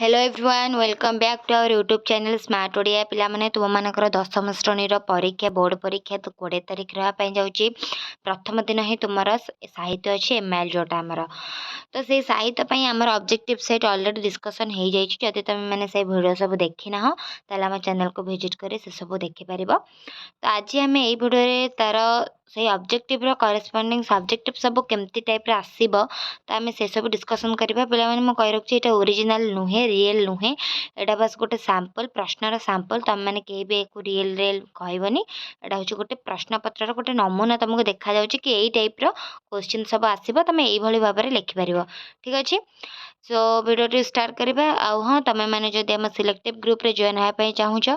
Hello everyone welcome back to our YouTube channel smart Odia पिला माने तुम मानकर दशम श्रेणी परीक्षा बोर्ड परीक्षा तो 20 तारिख रहा जाऊँगी प्रथम दिन ही तुम साहित्य अच्छी एमआईएल जोटा आमर तो से साहित्य आमर ऑब्जेक्टिव सेट ऑलरेडी डिस्कशन हो जाइए जदि तुम मैंने से वीडियो सब देखी ना ताल आम चैनल को विजिट कर से सब देखिपर तो आज आम ये भिडियो तार से ऑब्जेक्टिव करेस्पॉन्डिंग सब्जेक्टिव सब केमती टाइप आसो तो आम से सब डिस्कसन करवा पे कही रखी ये ओरिजिनल नुहे रियल नुहे एटा बस गोटे सैंपल प्रश्नर सैंपल तुम मैंने कहीं भी एक रियल रियल कहबनी एटा हूँ गोटे प्रश्नपत्र गोटे नमूना तुमको देखा जाऊँगी कि यही टाइप क्वेश्चन सब आसो तुम यही भाव में लिखिपर ठीक अच्छे सो भिडियो स्टार्ट करवा हाँ तुम मैंने जब आम सिलेक्टिव ग्रुप रे जॉइन होगापी चाहूच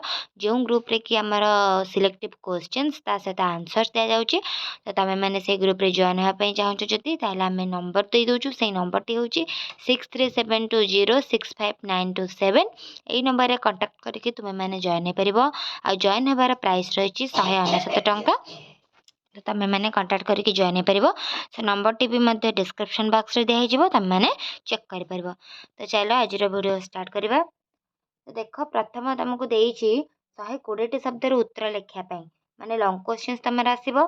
जो ग्रुप रे कि आमर सिलेक्टिव क्वेश्चंस ता सहित आंसर्स दि जाऊँगी तो तुम मैंने से ग्रुप रे जॉइन होगापी चाहूच जदि आम नंबर दे दूँ से नंबर टी हूँ 6372065927 यही नंबर रे कांटेक्ट करके तुम मैंने जॉइन हो पार आ जॉइन होबार प्राइस रही 199 टंका तो तुम मैंने कांटेक्ट करके जॉइन हो पार से नंबर टी भी डिस्क्रिप्शन बॉक्स रे दिखाई तुम मैंने चेक कर तो चलो आज वीडियो स्टार्ट करवा तो देख प्रथम तुमको देती 120 शब्द उत्तर लिखापी माने लंग क्वेश्चन तुम आसो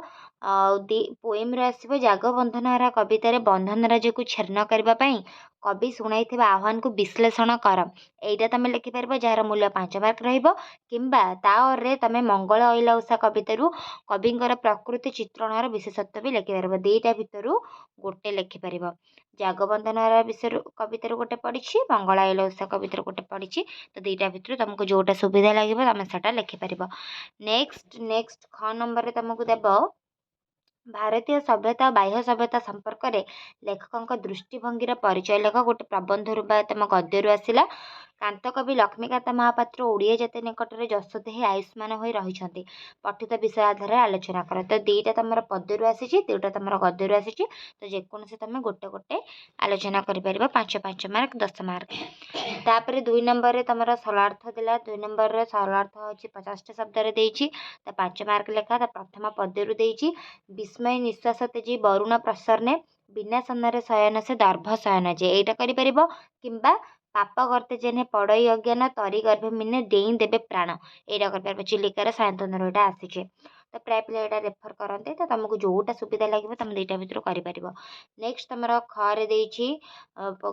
पोएम आसो जाग बंधनहारा कवितार बंधन राज्य को छेन्न करने कवि शुणाई आह्वान को विश्लेषण कर यहीटा तुम लिखिपर जार मूल्य 5 मार्क रहा तुम मंगल अइला उषा कवितारू कविंर प्रकृति चित्रणर विशेषत्व भी लिखिपर दुईटा भितर गोटे लिखिपर जागबंधनहारा विषय कवितार गोटे पढ़ी मंगल अइला उषा कवितार गोटे पढ़ी तो दुईटा भितर तुमको जोटा सुविधा लगे तुम से लिखिपर नेक्स्ट नेक्स्ट ख नंबर तुमको देव भारतीय सभ्यता बाह्य सभ्यता संपर्क में लेखकों दृष्टिभंगी परिचय लेख गोटे प्रबंध रूपा तुम गद्यरू आसला कांत कवि लक्ष्मीकांत महापात्र ओडिया जाति निकट में जशोदेही आयुष्मान हो रही पठित विषय आधार आलोचना कर तो दुईटा तुम पद्यरू आसी दुईटा तुम गद्यरू आसी तो जेकोसी तुम गोटे गोटे आलोचना कर 5 मार्क 10 मार्क तापर 2 नंबर तुम सरलार्थ देला 2 नंबर सरलार्थ अच्छी 50 शब्द तो 5 मार्क लेखा तो प्रथम पद्यरू देती विस्मय निश्वास तेजी वरुण प्रसन्ने बिना सन्नारे शयन से दर्भ शयन जे यहीटा कर पाप करते जेने पड़ई अज्ञान तरी गर्भ मिने डेई देवे प्राण यहीटा कर चिलिकार सायंतन यहाँ आसीचे तो प्राय पिला यहाँ रेफर करते तो तुमको जोटा सुविधा लगे तुम दुईटा भितर कर नेक्स्ट तुम खरे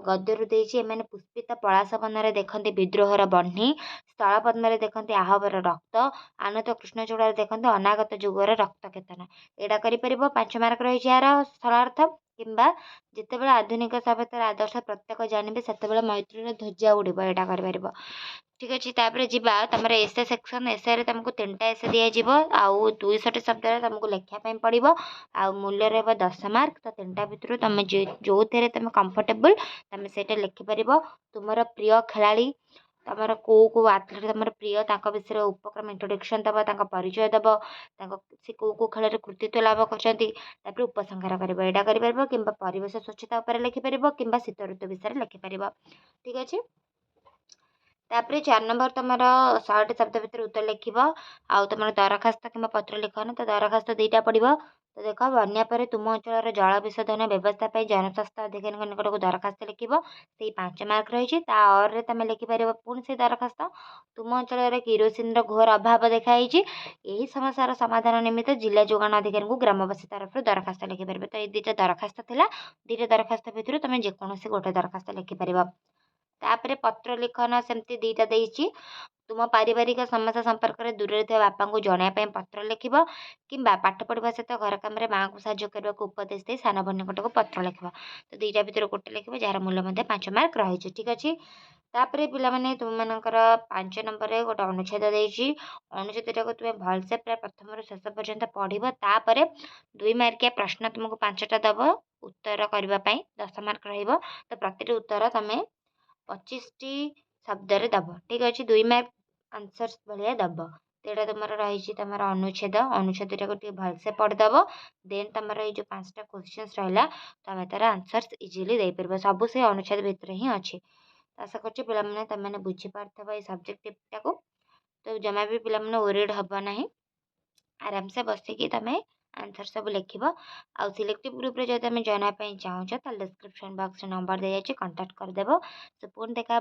गद्यरू देती पुष्पित पलाश बन देखते विद्रोहर बह्नी स्थल पद्म देखते आहबर रक्त आनत कृष्णचूड़ा देखते अनागत जुगर रक्त केतन यहाँ कर 5 मार्क रही यार सरलार्थ किंबा जितेबाला आधुनिक सभ्यतार आदर्श प्रत्येक जानवे से मैत्रीर ध्वजा उड़ब यहाँ कर ठीक अच्छे तापर जीवा तुम एसे सेक्शन एसे तुमको 3टा एसे दिज्व आउ 200 शब्द तुमको लिखापी पड़ो आ मूल्य रहा 10 मार्क तो 3टा भितर तुम जो थे तुम कंफर्टेबल तुम से लिखिपर तुम प्रिय खेलाड़ी तुम कौ आथलेट तुम प्रिय विषय उपक्रम इंट्रोडक्शन दब परिचय दब से कौ खेल कृतित्व लाभ कर उपसंहार कर यहाँ कर कि परिवेश स्वच्छता उपर लिखिपर कि शीत ऋतु विषय लिखिपर ठीक अच्छे तापर 4 नंबर तुम 100 शब्द भितर उत्तर लिख आउ तुम दरखास्त कि पत्र लिखन तो दरखास्त 2टा पड़ो तो देख बन्या पर तुम अंचल जल विशोधन व्यवस्था जनस्वास्थ्य अधिकारी निकट को दरखास्त लिख से 5 मार्क रही और तुम लिखिपर पुणी से दरखास्त तुम अंचल किरोसिन घोर अभाव देखाई यही समस्यार समाधान निमित्त जिला जोगाण अधिकारी को ग्रामवासी तरफ दरखास्त लिखिपर तो ये 2टा दरखास्त थिला 2टा दरखास्त भितर तुम जेकोसी गोटे दरखास्त लिखिपर तापर पत्र लिखन सेमती 2टा देती तुम पारिवारिक समस्या संपर्क में दूर थे बापा को जनवाई पत्र लिख कि पाठ पढ़ा सहित घर कम माँ को साहय करने को उपदेश दे सान भन निकट को पत्र लिख तो 2टा भितर गोटे लिख जार मूल्य 5 मार्क रही ठीक अच्छे तापर पे तुम मानकर 5 नंबर गोटे अनुच्छेद देती अनुच्छेद टाक तुम भलसे प्राय प्रथम शेष पर्यंत पढ़ 2 मार्किया प्रश्न तुमको 5टा दब उत्तर करने 10 मार्क तो प्रति उत्तर तुम 25टी शब्द दब ठीक अच्छे 2 मार्क आंसर्स भाया दब तेटा तुम रही तुम अनुच्छेद अनुच्छेद टाक भलसे पढ़ीदब देन तुम जो 5टा क्वेश्चन रहा तुम तार आंसर्स इजिली दे पार सब से अनुच्छेद भितर ही अच्छे आशा कर पे तुमने बुझीपार ये सब्जेक्टिव टाक तो जमा भी पे ओरिड हम ना आराम से बसिकी तुम आंसर सब लिख आउ सिलेक्टिव ग्रुप रे जदि आम जॉइन होगा चाहूँ तो डिस्क्रिप्शन बॉक्स नंबर दे जाइए कंटाक्ट करदेव सो पुणी देखा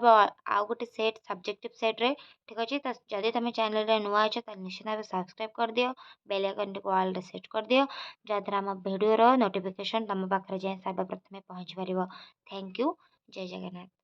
आउ गोटे सेट सब्जेक्टिव सेट रे ठीक अच्छे। तो जदि तुम चैनल नुआ अच्छे तो निश्चित भाव सब्सक्राइब कर दियो बेल आइकन को ऑल रे सेट कर दियो जहाँद्वारा आम भिडियो नोटिफिकेशन तुम पाखे जाए सर्वप्रथमे पहुँची पार। Thank you. जय जगन्नाथ।